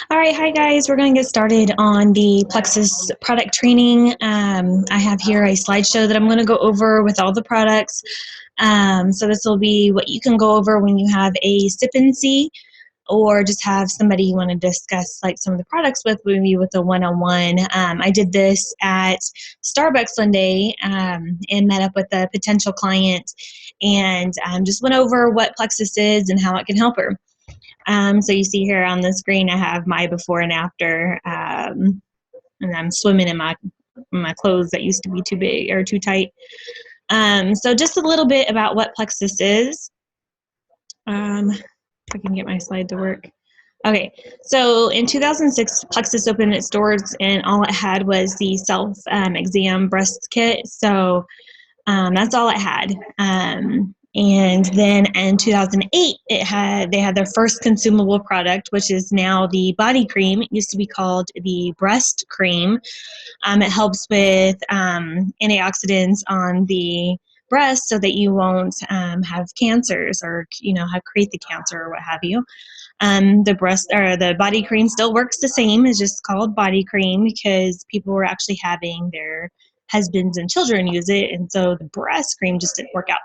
All right, hi guys. We're going to get started on the Plexus product training. I have here a slideshow that I'm going to go over with all the products. So this will be what you can go over when you have a sip and see, or just have somebody you want to discuss like some of the products with, maybe with a one-on-one. I did this at Starbucks one day and met up with a potential client and just went over what Plexus is and how it can help her. So you see here on the screen, I have my before and after, and I'm swimming in my clothes that used to be too big or too tight. So just a little bit about what Plexus is. If I can get my slide to work. Okay, so in 2006, Plexus opened its doors, and all it had was the self-exam breast kit. So that's all it had. And then in 2008, they had their first consumable product, which is now the body cream. It used to be called the breast cream. It helps with antioxidants on the breast so that you won't have cancers or have create the cancer or what have you. The body cream still works the same. It's just called body cream because people were actually having their husbands and children use it, and so the breast cream just didn't work out.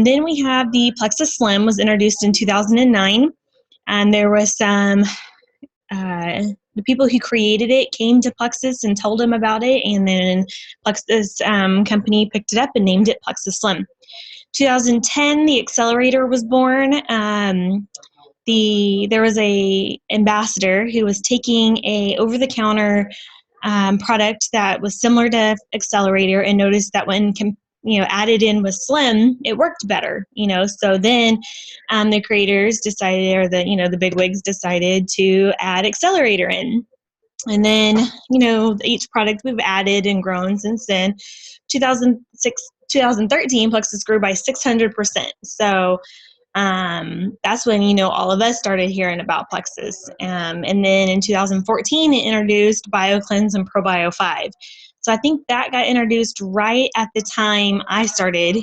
Then we have the Plexus Slim, was introduced in 2009, and there was some the people who created it came to Plexus and told them about it, and then Plexus company picked it up and named it Plexus Slim. 2010, the accelerator was born. There was a ambassador who was taking a over-the-counter product that was similar to accelerator and noticed that when added in with slim, it worked better. So then the creators decided, or the bigwigs decided to add accelerator in. And then, each product we've added and grown since then. 2013, Plexus grew by 600%. So that's when, all of us started hearing about Plexus. And then in 2014, it introduced BioCleanse and ProBio 5. So I think that got introduced right at the time I started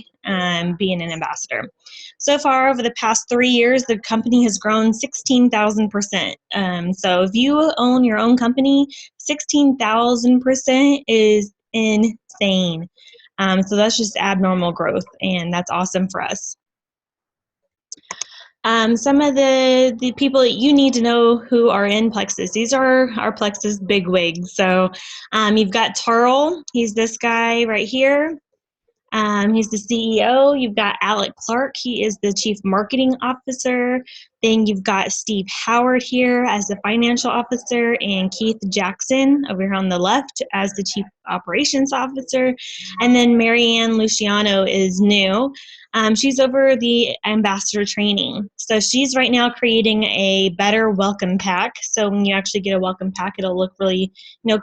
being an ambassador. So far, over the past 3 years, the company has grown 16,000%. So if you own your own company, 16,000% is insane. So that's just abnormal growth, and that's awesome for us. Some of the people that you need to know who are in Plexus. These are our Plexus bigwigs. So you've got Turl. He's this guy right here. He's the CEO. You've got Alec Clark. He is the Chief Marketing Officer. Then you've got Steve Howard here as the Financial Officer, and Keith Jackson over here on the left as the Chief Operations Officer. And then Marianne Luciano is new. She's over the ambassador training. So she's right now creating a better welcome pack. So when you actually get a welcome pack, it'll look really,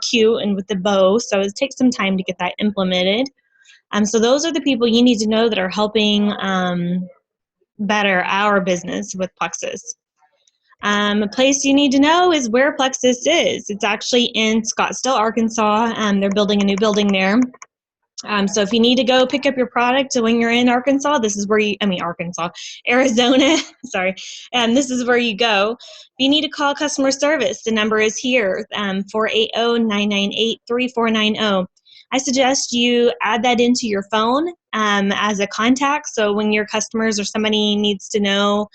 cute and with the bow. So it takes some time to get that implemented. So those are the people you need to know that are helping better our business with Plexus. A place you need to know is where Plexus is. It's actually in Scottsdale, Arkansas. They're building a new building there. So if you need to go pick up your product when you're in Arkansas, Arizona, sorry, this is where you go. If you need to call customer service, the number is here, 480-998-3490. I suggest you add that into your phone as a contact, so when your customers or somebody needs to know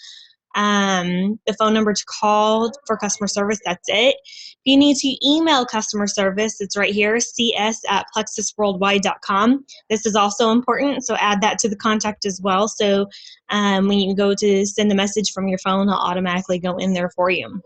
the phone number to call for customer service, that's it. If you need to email customer service, it's right here, cs@plexusworldwide.com. This is also important, so add that to the contact as well. So when you go to send the message from your phone, it'll automatically go in there for you.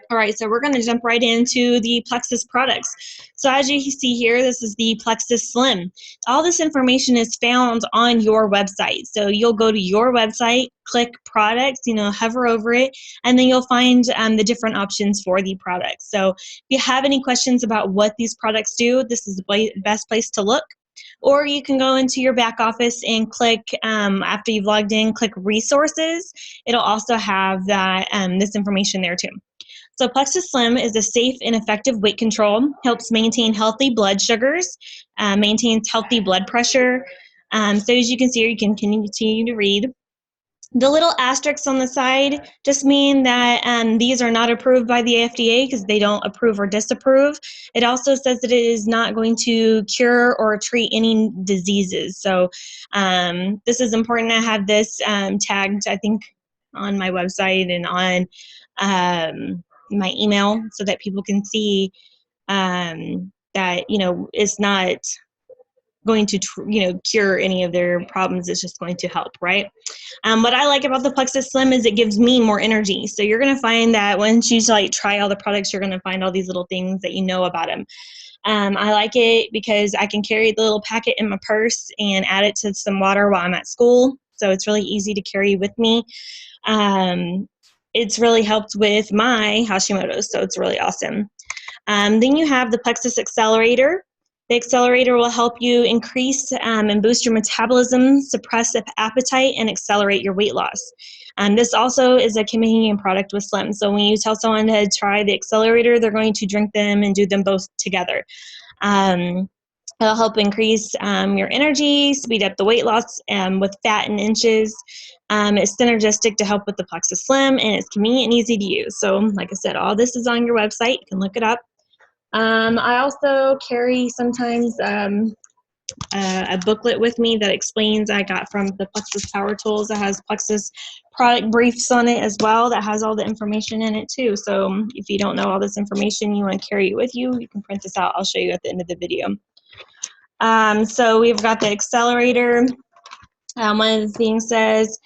All right, so we're going to jump right into the Plexus products. So as you see here, this is the Plexus Slim. All this information is found on your website. So you'll go to your website, click products, hover over it, and then you'll find the different options for the products. So if you have any questions about what these products do, this is the best place to look. Or you can go into your back office and click, after you've logged in, click resources. It'll also have that this information there too. So Plexus Slim is a safe and effective weight control, helps maintain healthy blood sugars, maintains healthy blood pressure. So as you can see here, you can continue to read. The little asterisks on the side just mean that these are not approved by the FDA because they don't approve or disapprove. It also says that it is not going to cure or treat any diseases. So this is important to have this tagged, I think, on my website and on my email so that people can see that, it's not going to cure any of their problems. It's just going to help, right? What I like about the Plexus Slim is it gives me more energy. So you're going to find that once you try all the products, you're going to find all these little things that you know about them. I like it because I can carry the little packet in my purse and add it to some water while I'm at school. So it's really easy to carry with me. It's really helped with my Hashimoto's, so it's really awesome. Then you have the Plexus Accelerator. The accelerator will help you increase and boost your metabolism, suppress appetite, and accelerate your weight loss. This also is a companion product with Slim. So when you tell someone to try the accelerator, they're going to drink them and do them both together. It'll help increase your energy, speed up the weight loss with fat in inches. It's synergistic to help with the Plexus Slim, and it's convenient and easy to use. So like I said, all this is on your website. You can look it up. I also carry sometimes a booklet with me that explains I got from the Plexus Power Tools that has Plexus product briefs on it as well that has all the information in it too. So if you don't know all this information, you want to carry it with you, you can print this out. I'll show you at the end of the video. So we've got the accelerator. One of the things says,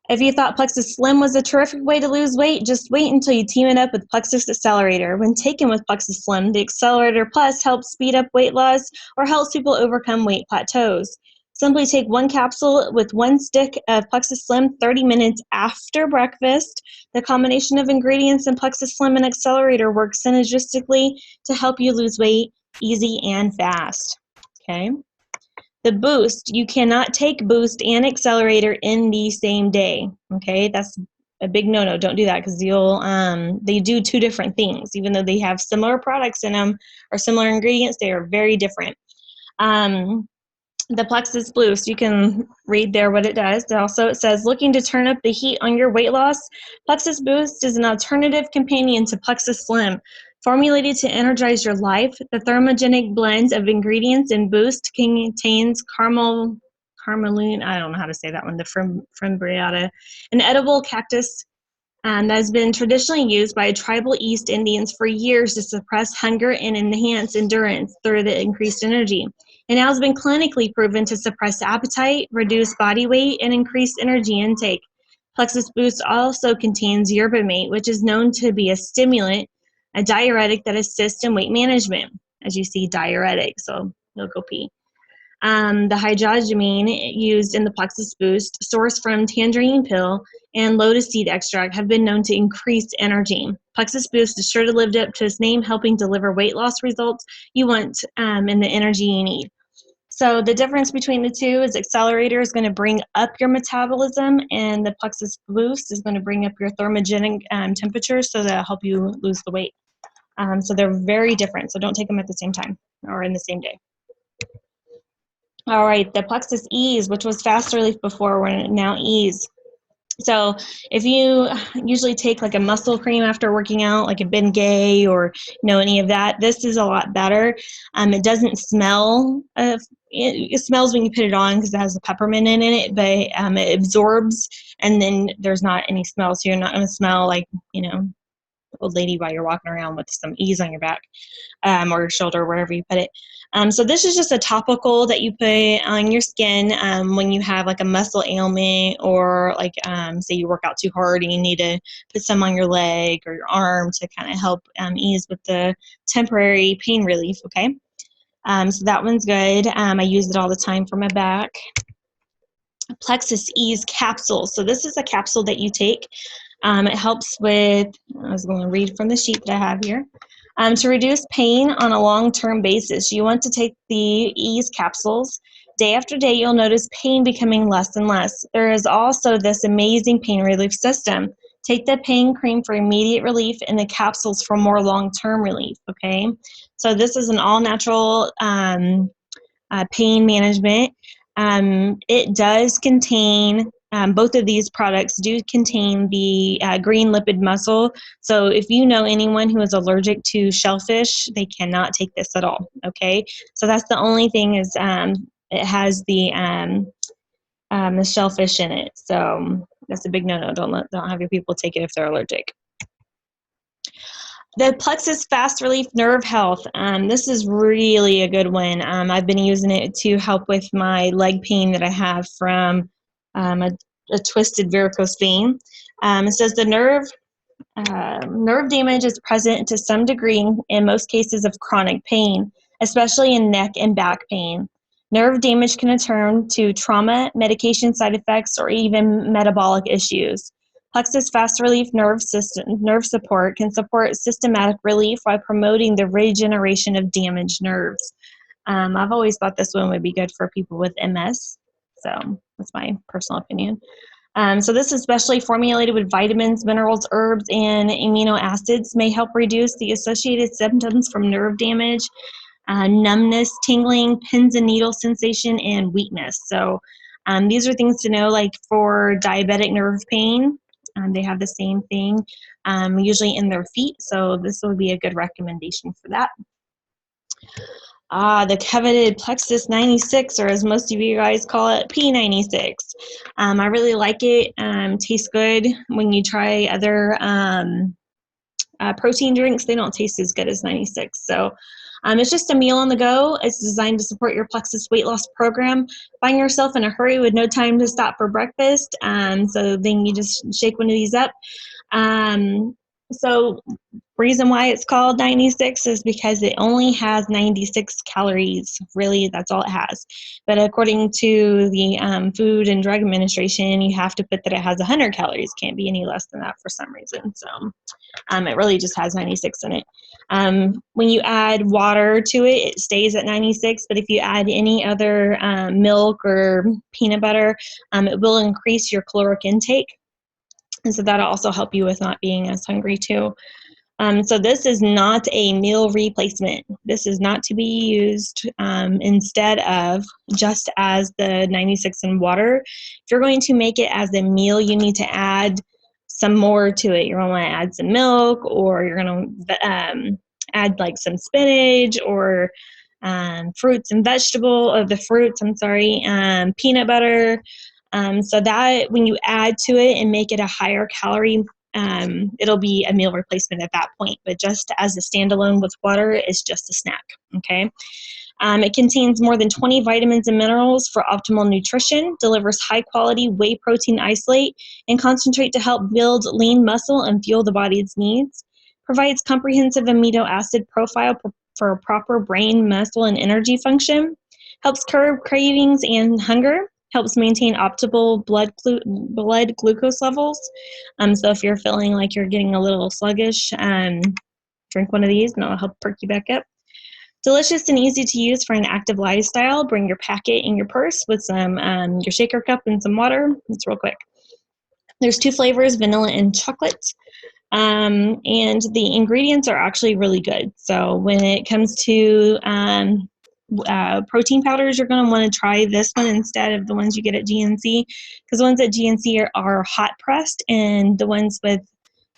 if you thought Plexus Slim was a terrific way to lose weight, just wait until you team it up with Plexus Accelerator. When taken with Plexus Slim, the Accelerator Plus helps speed up weight loss or helps people overcome weight plateaus. Simply take one capsule with one stick of Plexus Slim 30 minutes after breakfast. The combination of ingredients in Plexus Slim and Accelerator works synergistically to help you lose weight easy and fast. Okay. The Boost, you cannot take Boost and Accelerator in the same day. Okay, that's a big no-no. Don't do that because they do two different things. Even though they have similar products in them or similar ingredients, they are very different. The Plexus Boost, you can read there what it does. Also, it says, looking to turn up the heat on your weight loss? Plexus Boost is an alternative companion to Plexus Slim. Formulated to energize your life, the thermogenic blend of ingredients in Boost contains caramelline, I don't know how to say that one, the frambriata, an edible cactus that has been traditionally used by tribal East Indians for years to suppress hunger and enhance endurance through the increased energy. It now has been clinically proven to suppress appetite, reduce body weight, and increase energy intake. Plexus Boost also contains yerba mate, which is known to be a stimulant, a diuretic that assists in weight management. As you see, diuretic, so you'll go pee. The hydragamine used in the Plexus Boost, sourced from tangerine pill and lotus seed extract, have been known to increase energy. Plexus Boost is sure to live up to its name, helping deliver weight loss results you want and the energy you need. So the difference between the two is Accelerator is going to bring up your metabolism, and the Plexus Boost is going to bring up your thermogenic temperature, so that'll help you lose the weight. So they're very different, so don't take them at the same time or in the same day. All right, the Plexus Ease, which was fast relief before, we're now Ease. So if you usually take like a muscle cream after working out, like a Bengay or any of that, this is a lot better. It doesn't smell. It smells when you put it on because it has the peppermint in it, but it absorbs, and then there's not any smell. So you're not going to smell like old lady while you're walking around with some Ease on your back or your shoulder, wherever you put it. So this is just a topical that you put on your skin when you have like a muscle ailment, or like say you work out too hard and you need to put some on your leg or your arm to kind of help ease with the temporary pain relief, okay? So that one's good. I use it all the time for my back. Plexus Ease capsule. So this is a capsule that you take. It helps with, I was going to read from the sheet that I have here. To reduce pain on a long-term basis, you want to take the Ease capsules. Day after day, you'll notice pain becoming less and less. There is also this amazing pain relief system. Take the pain cream for immediate relief and the capsules for more long-term relief, okay? So this is an all-natural pain management. It does contain both of these products do contain the green lipid mussel. So if you know anyone who is allergic to shellfish, they cannot take this at all. Okay, so that's the only thing is it has the shellfish in it. So that's a big no-no. Don't have your people take it if they're allergic. The Plexus Fast Relief Nerve Health. This is really a good one. I've been using it to help with my leg pain that I have from a twisted varicose vein. It says the nerve damage is present to some degree in most cases of chronic pain, especially in neck and back pain. Nerve damage can return to trauma, medication side effects, or even metabolic issues. Plexus Fast Relief nerve support can support systematic relief while promoting the regeneration of damaged nerves. I've always thought this one would be good for people with MS. So that's my personal opinion. So this is specially formulated with vitamins, minerals, herbs, and amino acids, may help reduce the associated symptoms from nerve damage, numbness, tingling, pins and needle sensation, and weakness. So these are things to know, like for diabetic nerve pain, they have the same thing, usually in their feet. So this would be a good recommendation for that. The coveted Plexus 96, or as most of you guys call it, P96. I really like it. Tastes good. When you try other protein drinks, they don't taste as good as 96. So it's just a meal on the go. It's designed to support your Plexus weight loss program. Find yourself in a hurry with no time to stop for breakfast. So then you just shake one of these up. So reason why it's called 96 is because it only has 96 calories. Really, that's all it has. But according to the Food and Drug Administration, you have to put that it has 100 calories. Can't be any less than that for some reason. So it really just has 96 in it. When you add water to it, it stays at 96. But if you add any other milk or peanut butter, it will increase your caloric intake. And so that'll also help you with not being as hungry too. So this is not a meal replacement. This is not to be used instead of just as the 96 in water. If you're going to make it as a meal, you need to add some more to it. You're going to want to add some milk, or you're going to add like some spinach, or fruits and peanut butter. So that when you add to it and make it a higher calorie, it'll be a meal replacement at that point. But just as a standalone with water, it's just a snack, okay? It contains more than 20 vitamins and minerals for optimal nutrition, delivers high-quality whey protein isolate and concentrate to help build lean muscle and fuel the body's needs, provides comprehensive amino acid profile for proper brain, muscle, and energy function, helps curb cravings and hunger, helps maintain optimal blood glucose levels. So if you're feeling like you're getting a little sluggish, drink one of these and it'll help perk you back up. Delicious and easy to use for an active lifestyle. Bring your packet in your purse with some your shaker cup and some water. It's real quick. There's 2 flavors, vanilla and chocolate. And the ingredients are actually really good. So when it comes to protein powders, you're going to want to try this one instead of the ones you get at GNC, because the ones at GNC are hot pressed, and the ones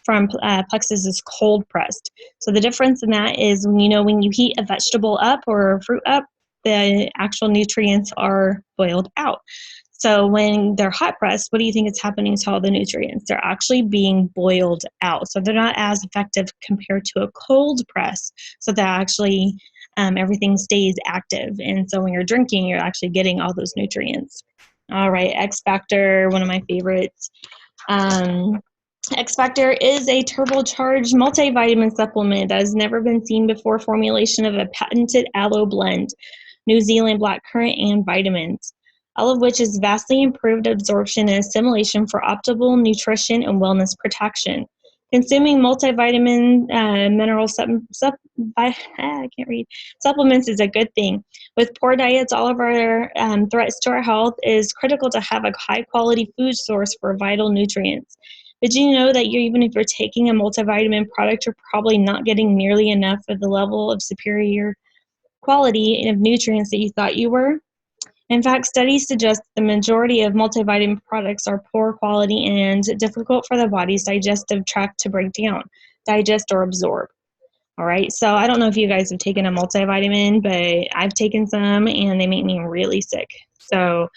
from Plexus is cold pressed. So the difference in that is when you heat a vegetable up or a fruit up, the actual nutrients are boiled out. So when they're hot pressed, what do you think is happening to all the nutrients? They're actually being boiled out. So they're not as effective compared to a cold press. So that actually everything stays active. And so when you're drinking, you're actually getting all those nutrients. All right, X Factor, one of my favorites. X Factor is a turbocharged multivitamin supplement that has never been seen before formulation of a patented aloe blend, New Zealand blackcurrant, and vitamins, all of which is vastly improved absorption and assimilation for optimal nutrition and wellness protection. Consuming multivitamin mineral supplements is a good thing. With poor diets, all of our threats to our health, is critical to have a high-quality food source for vital nutrients. Did you know that even if you're taking a multivitamin product, you're probably not getting nearly enough of the level of superior quality of nutrients that you thought you were? In fact, studies suggest the majority of multivitamin products are poor quality and difficult for the body's digestive tract to break down, digest, or absorb. All right, so I don't know if you guys have taken a multivitamin, but I've taken some and they make me really sick. So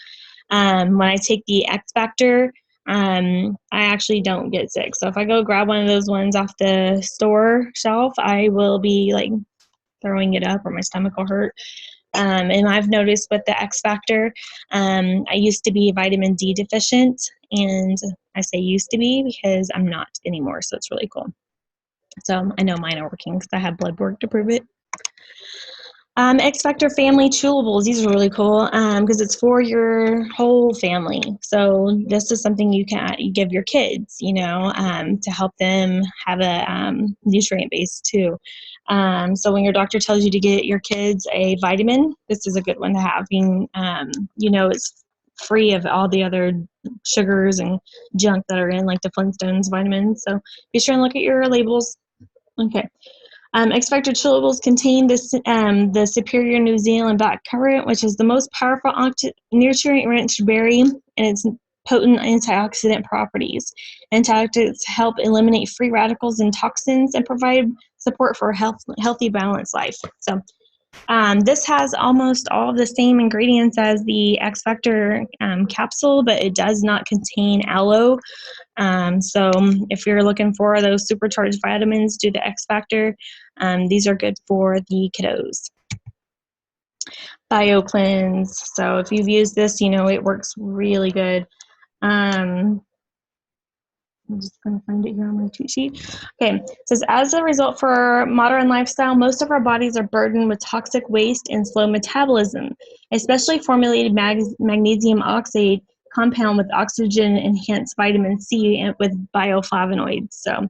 when I take the X Factor, I actually don't get sick. So if I go grab one of those ones off the store shelf, I will be like throwing it up or my stomach will hurt. And I've noticed with the X Factor, I used to be vitamin D deficient, and I say used to be because I'm not anymore. So it's really cool. So I know mine are working because I have blood work to prove it. X Factor Family Chewables. These are really cool because it's for your whole family. So this is something you give your kids, to help them have a nutrient base too. So when your doctor tells you to get your kids a vitamin, this is a good one to have. It's free of all the other sugars and junk that are in, like the Flintstones vitamins. So be sure and look at your labels. Okay. X Factor chewables contain the superior New Zealand blackcurrant, which is the most powerful nutrient-rich berry, and its potent antioxidant properties. Antioxidants help eliminate free radicals and toxins and provide support for a healthy, balanced life. So this has almost all of the same ingredients as the X Factor capsule, but it does not contain aloe. So if you're looking for those supercharged vitamins, do the X Factor. These are good for the kiddos. BioCleanse. So if you've used this, it works really good. I'm just going to find it here on my cheat sheet. Okay, it says, as a result for our modern lifestyle, most of our bodies are burdened with toxic waste and slow metabolism, especially formulated magnesium oxide compound with oxygen-enhanced vitamin C and with bioflavonoids. So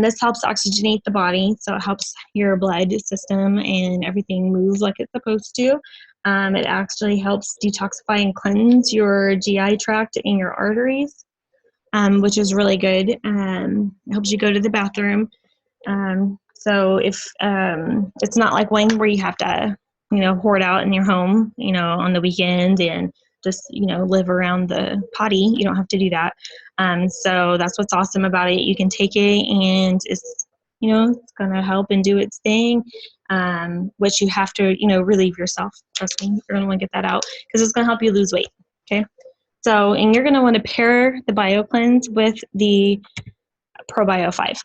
this helps oxygenate the body, so it helps your blood system and everything move like it's supposed to. It actually helps detoxify and cleanse your GI tract and your arteries. Which is really good. It helps you go to the bathroom. So if it's not like one where you have to, hoard out in your home, on the weekend and just, live around the potty. You don't have to do that. So that's what's awesome about it. You can take it and it's going to help and do its thing, which you have to, relieve yourself. Trust me, you're going to want to get that out because it's going to help you lose weight. Okay. So, and you're going to want to pair the BioCleanse with the ProBio 5.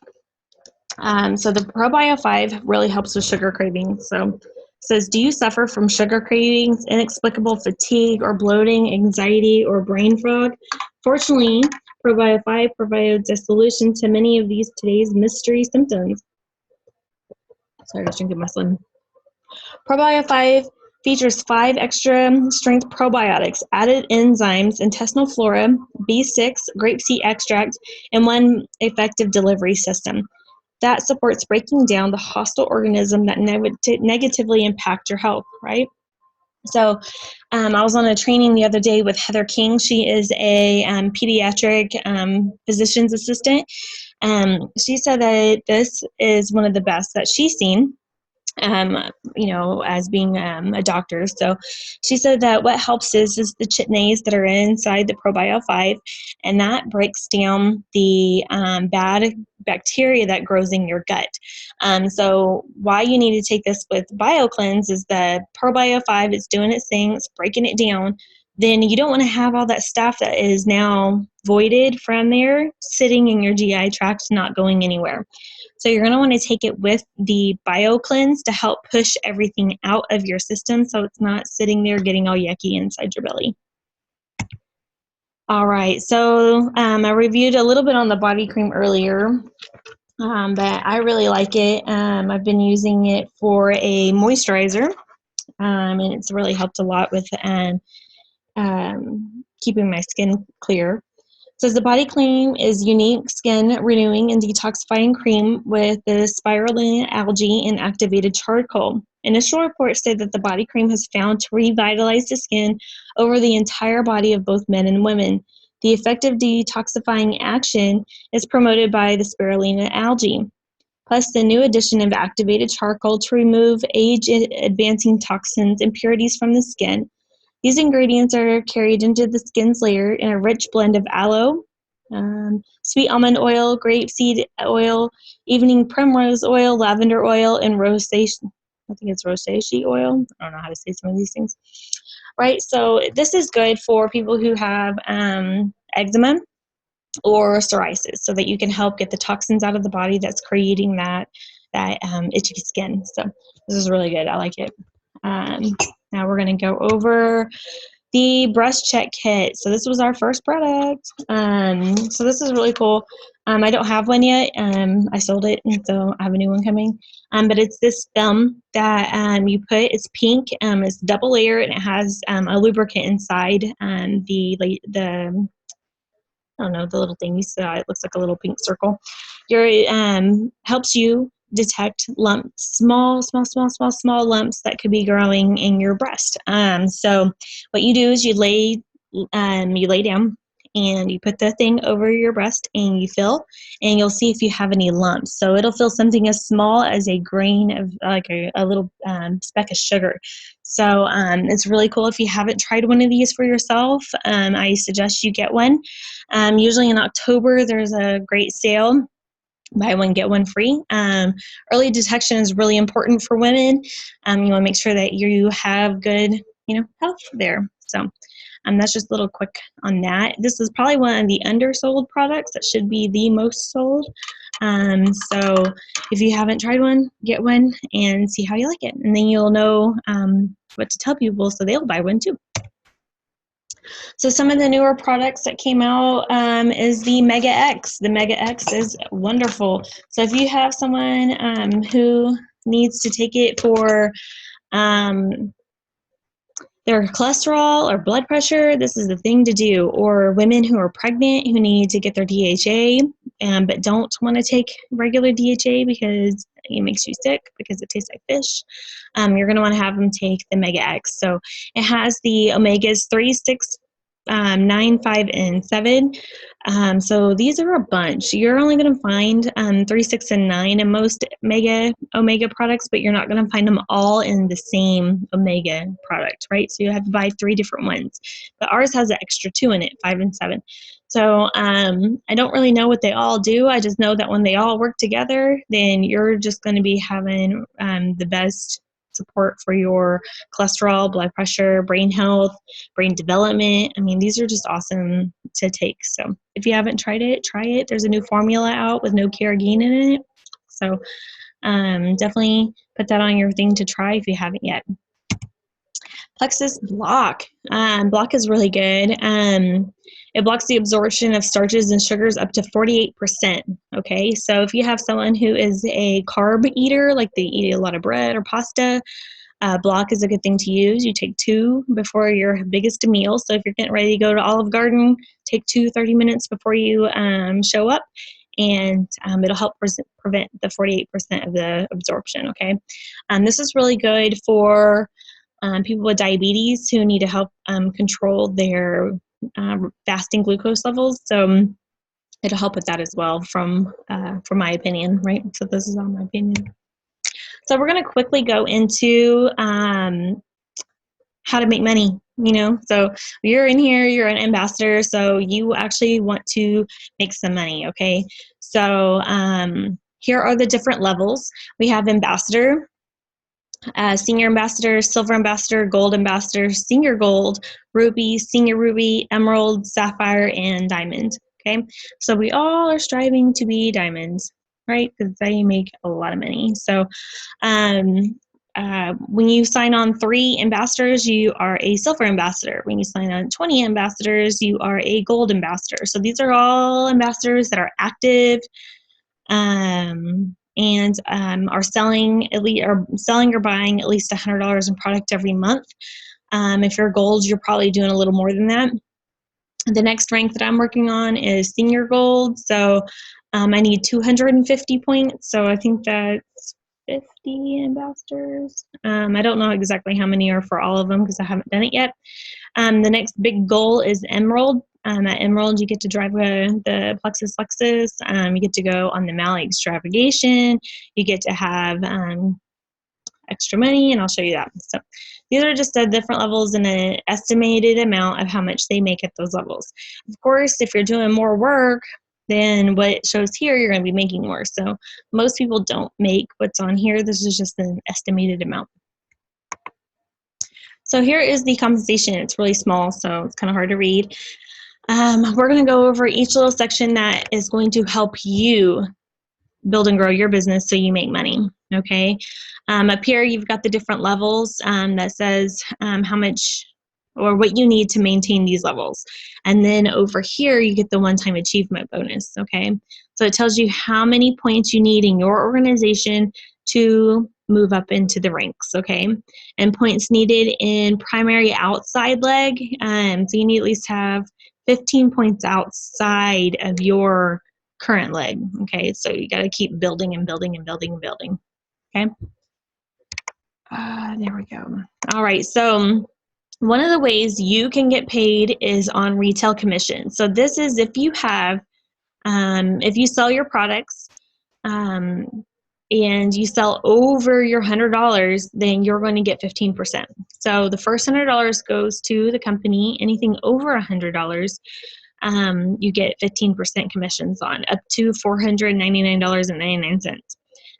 So the ProBio 5 really helps with sugar cravings. So it says, do you suffer from sugar cravings, inexplicable fatigue or bloating, anxiety, or brain fog? Fortunately, ProBio 5 provides a solution to many of these today's mystery symptoms. Sorry, I was drinking my slim. ProBio 5 features 5 extra strength probiotics, added enzymes, intestinal flora, B6, grapeseed extract, and 1 effective delivery system that supports breaking down the hostile organism that negatively impact your health, right? So I was on a training the other day with Heather King. She is a pediatric physician's assistant. She said that this is one of the best that she's seen. As being a doctor. So she said that what helps is the chitnase that are inside the ProBio 5, and that breaks down the bad bacteria that grows in your gut. So why you need to take this with BioCleanse is the ProBio 5 is doing its thing, it's breaking it down. Then you don't want to have all that stuff that is now voided from there sitting in your GI tract, not going anywhere. So you're going to want to take it with the BioCleanse to help push everything out of your system so it's not sitting there getting all yucky inside your belly. All right, so I reviewed a little bit on the body cream earlier, but I really like it. I've been using it for a moisturizer, and it's really helped a lot with keeping my skin clear. It says the body cream is unique skin renewing and detoxifying cream with the spirulina algae and activated charcoal. Initial reports say that the body cream has found to revitalize the skin over the entire body of both men and women. The effective detoxifying action is promoted by the spirulina algae, plus the new addition of activated charcoal to remove age-advancing toxins, impurities from the skin. These ingredients are carried into the skin's layer in a rich blend of aloe, sweet almond oil, grapeseed oil, evening primrose oil, lavender oil, and rosacea. I think it's rosacea oil. I don't know how to say some of these things. Right, so this is good for people who have eczema or psoriasis, so that you can help get the toxins out of the body that's creating that itchy skin. So this is really good. I like it. Now we're going to go over the breast check kit. So this was our first product. So this is really cool. I don't have one yet. I sold it, and so I have a new one coming. But it's this film that you put. It's pink. It's double layer, and it has a lubricant inside. The I don't know, the little thing you saw, it looks like a little pink circle. Helps you detect lumps, small lumps that could be growing in your breast. So what you do is you lay down and you put the thing over your breast and you feel, and you'll see if you have any lumps. So it'll feel something as small as a grain of like a little speck of sugar. So it's really cool. If you haven't tried one of these for yourself, I suggest you get one. Usually in October, there's a great sale. Buy one, get one free. Early detection is really important for women. You want to make sure that you have good, health there. So that's just a little quick on that. This is probably one of the undersold products that should be the most sold. So if you haven't tried one, get one and see how you like it. And then you'll know what to tell people so they'll buy one too. So some of the newer products that came out is the Mega X. The Mega X is wonderful. So if you have someone who needs to take it for their cholesterol or blood pressure, this is the thing to do. Or women who are pregnant who need to get their DHA but don't want to take regular DHA because it makes you sick because it tastes like fish. You're going to want to have them take the Mega X. So it has the omegas 3, 6, 9, 5, and 7. So these are a bunch. You're only going to find 3, 6, and 9 in most omega products, but you're not going to find them all in the same omega product, right? So you have to buy 3 different ones. But ours has an extra 2 in it, 5 and 7. So I don't really know what they all do. I just know that when they all work together, then you're just going to be having the best support for your cholesterol, blood pressure, brain health, brain development. I mean, these are just awesome to take. So if you haven't tried it, try it. There's a new formula out with no carrageenan in it. So definitely put that on your thing to try if you haven't yet. Plexus Block. Block is really good. It blocks the absorption of starches and sugars up to 48%. Okay, so if you have someone who is a carb eater, like they eat a lot of bread or pasta, Block is a good thing to use. You take 2 before your biggest meal. So if you're getting ready to go to Olive Garden, take 2 30 minutes before you show up, and it'll help prevent the 48% of the absorption. Okay, this is really good for people with diabetes who need to help control their fasting glucose levels. So it'll help with that as well, from my opinion, right? So this is all my opinion. So we're going to quickly go into how to make money. So you're in here, you're an ambassador, so you actually want to make some money. Okay, so here are the different levels. We have ambassador, senior ambassador, silver ambassador, gold ambassador, senior gold, ruby, senior ruby, emerald, sapphire, and diamond. Okay, so we all are striving to be diamonds, right? Because they make a lot of money. So when you sign on 3 ambassadors, you are a silver ambassador. When you sign on 20 ambassadors, you are a gold ambassador. So these are all ambassadors that are active and are selling or buying at least $100 in product every month. If you're gold, you're probably doing a little more than that. The next rank that I'm working on is senior gold. So I need 250 points. So I think that's 50 ambassadors. I don't know exactly how many are for all of them because I haven't done it yet. The next big goal is emerald. At emerald, you get to drive the Plexus Lexus. You get to go on the Mali extravagation. You get to have extra money, and I'll show you that. So These are just the different levels and an estimated amount of how much they make at those levels. Of course, if you're doing more work than what it shows here, you're going to be making more. So most people don't make what's on here. This is just an estimated amount. So here is the compensation. It's really small, so it's kind of hard to read. We're going to go over each little section that is going to help you build and grow your business so you make money, okay? Up here, you've got the different levels that says how much or what you need to maintain these levels. And then over here, you get the one-time achievement bonus, okay? So it tells you how many points you need in your organization to move up into the ranks, okay? And points needed in primary outside leg. So you need at least have 15 points outside of your current leg, okay? So you got to keep building and building and building and building, okay? There we go. All right, so one of the ways you can get paid is on retail commission. So this is if you have, if you sell your products and you sell over your $100, then you're going to get 15%. So the first $100 goes to the company. Anything over $100, you get 15% commissions on, up to $499.99.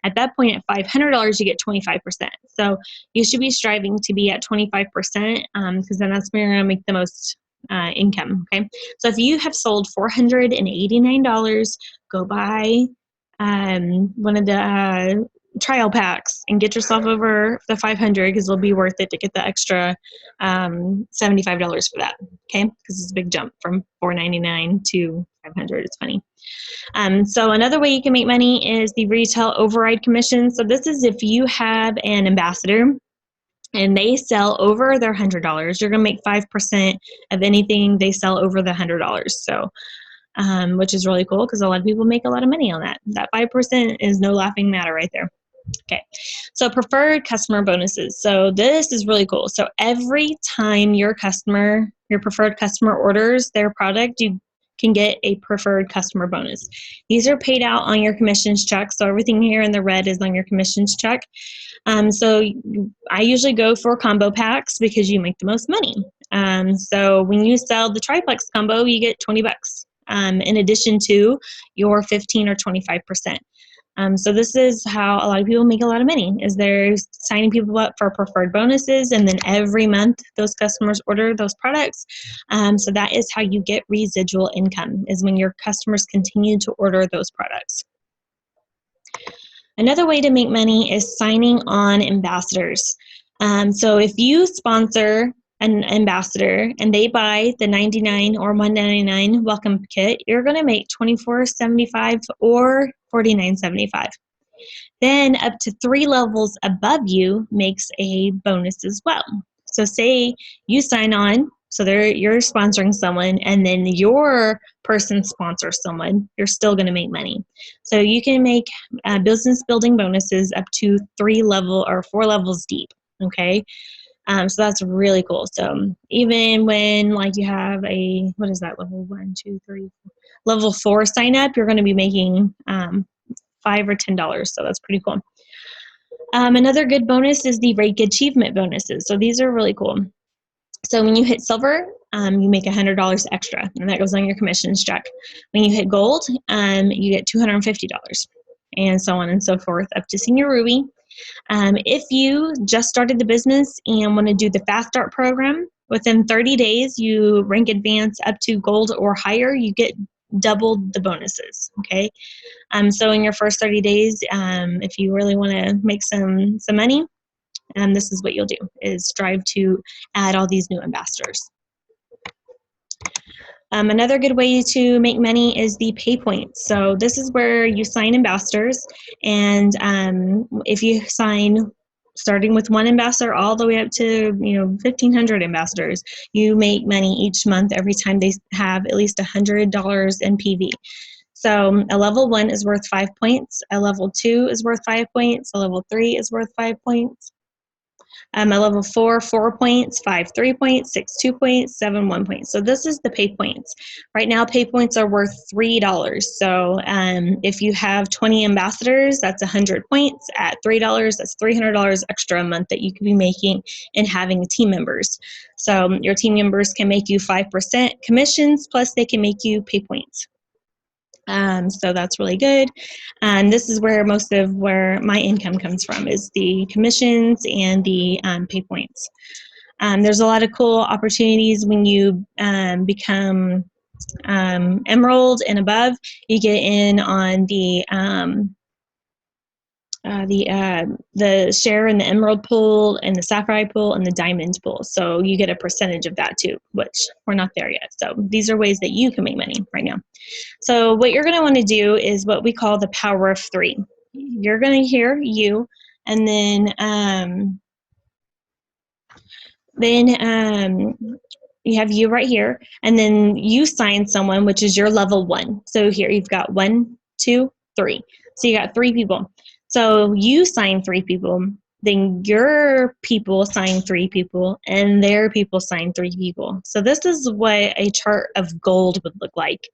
At that point, at $500, you get 25%. So you should be striving to be at 25% because then that's where you're going to make the most income, okay? So if you have sold $489, go buy one of the trial packs and get yourself over the 500 because it'll be worth it to get the extra $75 for that, okay? Because it's a big jump from $499 to $500. It's funny. So another way you can make money is the retail override commission. So this is if you have an ambassador and they sell over their $100, you're going to make 5% of anything they sell over the $100. So which is really cool because a lot of people make a lot of money on that. That 5% is no laughing matter right there. Okay, so preferred customer bonuses. So this is really cool. So every time your preferred customer orders their product, you can get a preferred customer bonus. These are paid out on your commissions check. So everything here in the red is on your commissions check. So I usually go for combo packs because you make the most money. So when you sell the triplex combo, you get $20. In addition to your 15 or 25%. So this is how a lot of people make a lot of money, is they're signing people up for preferred bonuses, and then every month those customers order those products. So that is how you get residual income, is when your customers continue to order those products. Another way to make money is signing on ambassadors. So if you sponsor an ambassador and they buy the $99 or $199 welcome kit, you're going to make $24.75 or $49.75. Then up to 3 levels above you makes a bonus as well. So say you sign on, so you're sponsoring someone, and then your person sponsors someone, you're still going to make money. So you can make business building bonuses up to 3 level or 4 levels deep, okay? So that's really cool. So even when like you have what is that, level 1, 2, 3, 4, level 4 sign up, you're going to be making $5 or $10. So that's pretty cool. Another good bonus is the rank achievement bonuses. So these are really cool. So when you hit silver, you make $100 extra, and that goes on your commissions check. When you hit gold, you get $250, and so on and so forth, up to senior ruby. If you just started the business and want to do the Fast Start program, within 30 days, you rank advance up to gold or higher, you get double the bonuses, okay? So in your first 30 days, if you really want to make some money, this is what you'll do, is strive to add all these new ambassadors. Another good way to make money is the pay points. So this is where you sign ambassadors, and if you sign starting with 1 ambassador all the way up to 1,500 ambassadors, you make money each month every time they have at least $100 in PV. So a level 1 is worth 5 points, a level 2 is worth 5 points, a level 3 is worth 5 points. A level 4, 4 points, 5, 3 points, 6, 2 points, 7, 1 point. So this is the pay points. Right now, pay points are worth $3. So if you have 20 ambassadors, that's 100 points. At $3, that's $300 extra a month that you could be making and having team members. So your team members can make you 5% commissions, plus they can make you pay points. So that's really good. And this is where most of where my income comes from, is the commissions and the pay points. There's a lot of cool opportunities when you become Emerald and above. You get in on the share in the Emerald pool and the Sapphire pool and the Diamond pool. So you get a percentage of that too, which we're not there yet. So these are ways that you can make money right now. So what you're going to want to do is what we call the power of 3. You're going to hear you, and then you have you right here, and then you sign someone, which is your level 1. So here you've got 1, 2, 3. So you got 3 people. So you sign 3 people, then your people sign 3 people, and their people sign 3 people. So this is what a chart of gold would look like.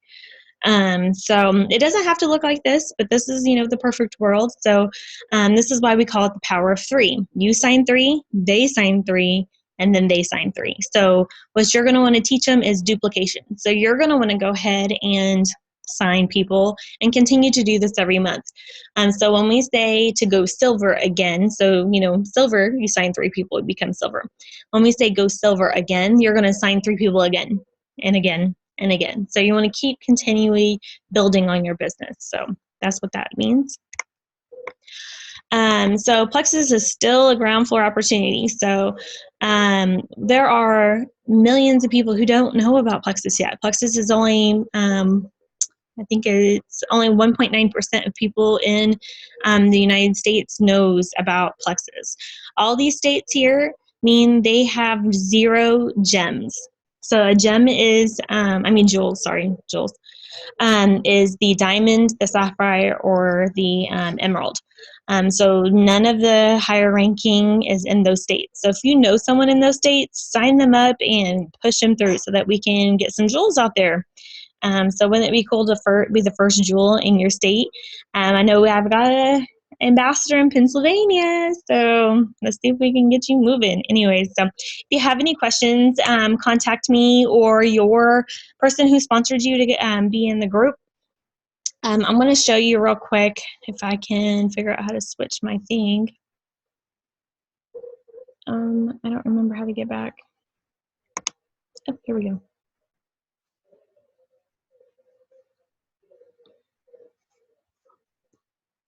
So it doesn't have to look like this, but this is, the perfect world. So this is why we call it the power of 3. You sign 3, they sign 3, and then they sign 3. So what you're going to want to teach them is duplication. So you're going to want to go ahead and sign people and continue to do this every month. So when we say to go silver again, so silver, you sign 3 people, it becomes silver. When we say go silver again, you're going to sign 3 people again and again and again. So you want to keep continually building on your business. So that's what that means. So Plexus is still a ground floor opportunity. So there are millions of people who don't know about Plexus yet. Plexus is only, I think it's only 1.9% of people in the United States knows about Plexus. All these states here mean they have 0 gems. So a gem is, jewels, is the diamond, the sapphire, or the emerald. So none of the higher ranking is in those states. So if you know someone in those states, sign them up and push them through so that we can get some jewels out there. So wouldn't it be cool to be the first jewel in your state? I know I've got an ambassador in Pennsylvania, so let's see if we can get you moving. Anyways, so if you have any questions, contact me or your person who sponsored you to be in the group. I'm going to show you real quick if I can figure out how to switch my thing. I don't remember how to get back. Oh, here we go.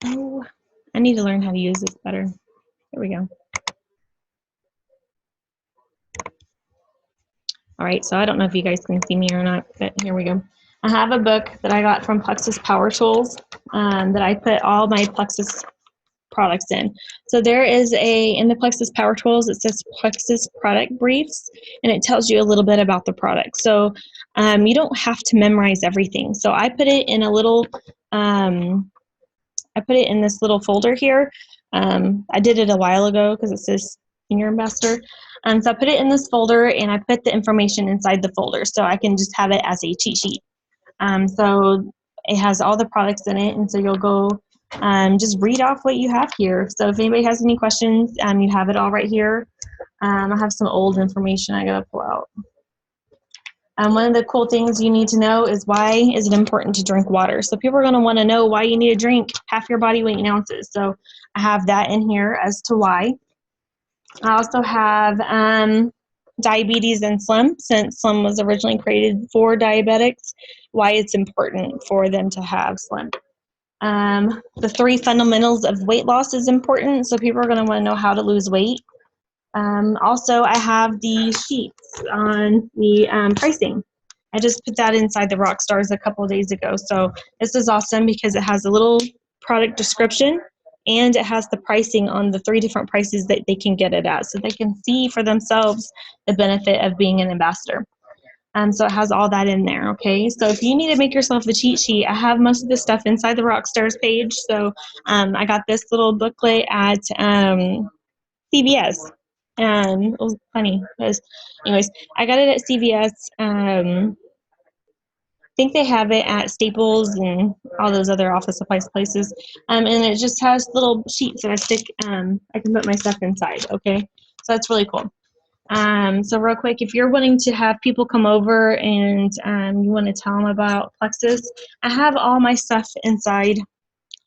Oh, I need to learn how to use this better. Here we go. All right, so I don't know if you guys can see me or not, but here we go. I have a book that I got from Plexus Power Tools that I put all my Plexus products in. So there is in the Plexus Power Tools, it says Plexus Product Briefs, and it tells you a little bit about the product. So you don't have to memorize everything. So I put it in a little, I put it in this little folder here. I did it a while ago because it says Senior Ambassador. So I put it in this folder and I put the information inside the folder so I can just have it as a cheat sheet. So it has all the products in it, and so you'll go just read off what you have here. So if anybody has any questions, you have it all right here. I have some old information I gotta pull out. One of the cool things you need to know is why is it important to drink water. So people are going to want to know why you need to drink half your body weight in ounces. So I have that in here as to why. I also have diabetes and slim, since slim was originally created for diabetics, why it's important for them to have slim. The 3 fundamentals of weight loss is important, so people are going to want to know how to lose weight. Also, I have the sheets on the pricing. I just put that inside the Rockstars a couple of days ago. So this is awesome because it has a little product description and it has the pricing on the 3 different prices that they can get it at, so they can see for themselves the benefit of being an ambassador. So it has all that in there, okay? So if you need to make yourself a cheat sheet, I have most of this stuff inside the Rockstars page. So I got this little booklet at CVS. And it was funny because, anyways, I got it at CVS. Think they have it at Staples and all those other office supplies places. And it just has little sheets that I stick, I can put my stuff inside, okay? So that's really cool. So real quick, if you're wanting to have people come over and you want to tell them about Plexus, I have all my stuff inside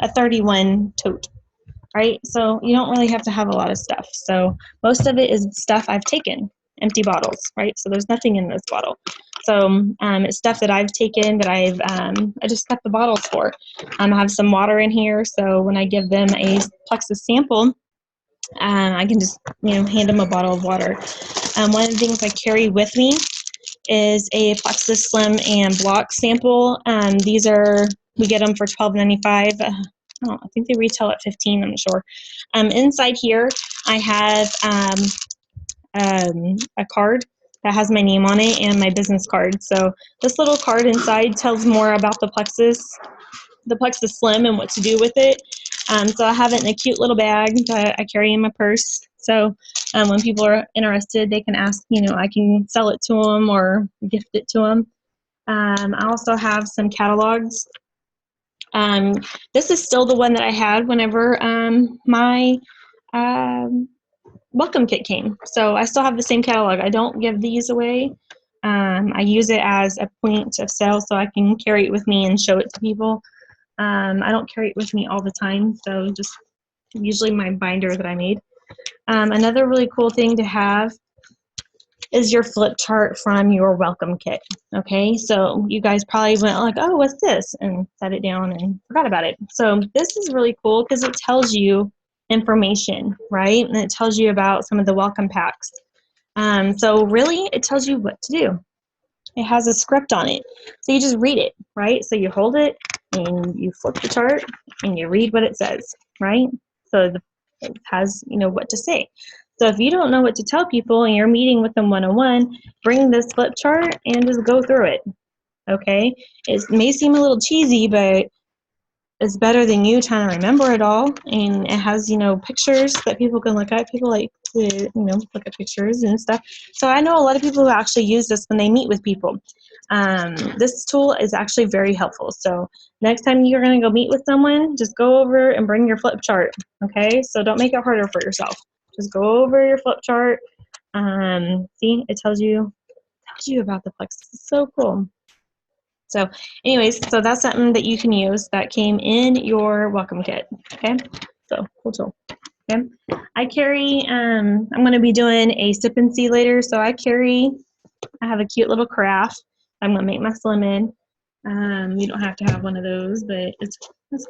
a 31 tote, right? So you don't really have to have a lot of stuff. So most of it is stuff I've taken, empty bottles, right? So there's nothing in this bottle. So it's stuff that I've taken that I just got the bottles for. I have some water in here, so when I give them a Plexus sample, I can just hand them a bottle of water. One of the things I carry with me is a Plexus Slim and Block sample. These are, we get them for $12.95. I think they retail at $15. I'm not sure. Inside here, I have a card that has my name on it and my business card. So this little card inside tells more about the Plexus Slim and what to do with it. So I have it in a cute little bag that I carry in my purse. So when people are interested, they can ask, I can sell it to them or gift it to them. I also have some catalogs. This is still the one that I had whenever my welcome kit came. So I still have the same catalog. I don't give these away. I use it as a point of sale so I can carry it with me and show it to people. I don't carry it with me all the time, so just usually my binder that I made. Another really cool thing to have is your flip chart from your welcome kit. Okay, so you guys probably went like, oh, what's this? And set it down and forgot about it. So this is really cool because it tells you information, right? And it tells you about some of the welcome packs. So really, it tells you what to do. It has a script on it. So you just read it, right? So you hold it and you flip the chart and you read what it says, right? So it has, what to say. So if you don't know what to tell people and you're meeting with them one-on-one, bring this flip chart and just go through it, okay? It may seem a little cheesy, but it's better than you trying to remember it all. And it has, pictures that people can look at. People like to, look at pictures and stuff. So I know a lot of people who actually use this when they meet with people. This tool is actually very helpful. So next time you're going to go meet with someone, just go over and bring your flip chart, okay? So don't make it harder for yourself. Just go over your flip chart. See, it tells you about the Plexus. It's so cool. So anyways, so that's something that you can use that came in your welcome kit, okay? So cool tool, okay? I carry, I'm gonna be doing a sip and see later, so I have a cute little carafe I'm gonna make my slim in. You don't have to have one of those, but it's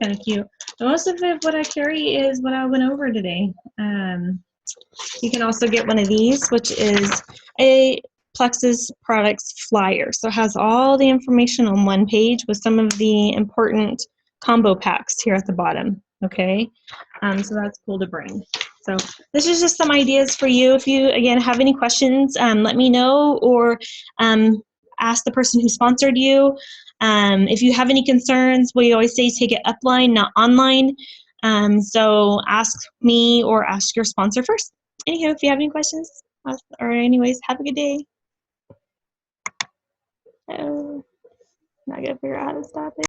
kind of cute. But most of it, what I carry is what I went over today. You can also get one of these, which is a Plexus products flyer. So it has all the information on one page with some of the important combo packs here at the bottom, okay? So that's cool to bring. So this is just some ideas for you. If you, again, have any questions, let me know or ask the person who sponsored you. If you have any concerns, we always say take it upline, not online. So ask me or ask your sponsor first. Anyhow, if you have any questions, or anyways, have a good day. Oh, not gonna figure out how to stop it.